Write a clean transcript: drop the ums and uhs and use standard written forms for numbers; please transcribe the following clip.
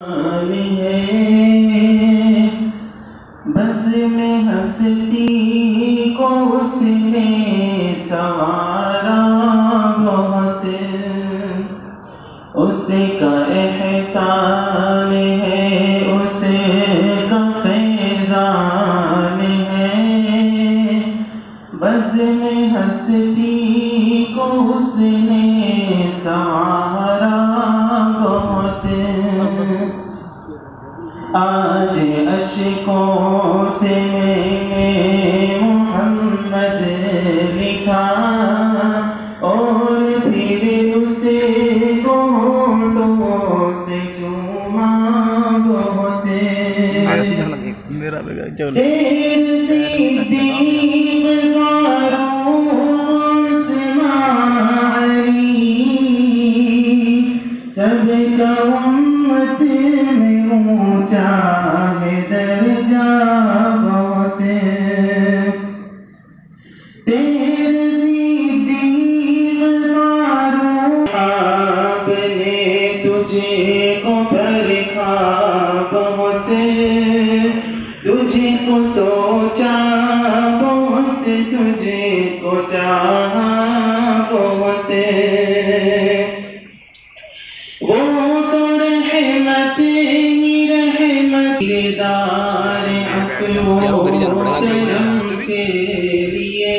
है बस में हंसती को उसने सवारा बहुत, उसका एहसान है, उसका फैज़ान है। बस में हंसती को उसने सवारा बहुत, आज अश्कों से मैंने मोहम्मद लिखा और फिर उसे होठों से चूमा बहुत। तेरे सिद्दीक़ फारूक़ मारी सबका उम्मत में ऊंचा है दर्जा बहुत। तेरे सिद्दीक़ फारूक़ आपने तुझे को परखा बहुत, तुझे को सोचा बहुत, तुझे को चाहा बहुत। वो तो रहमत ही रहमत दीदार अक़ल वो करम के लिए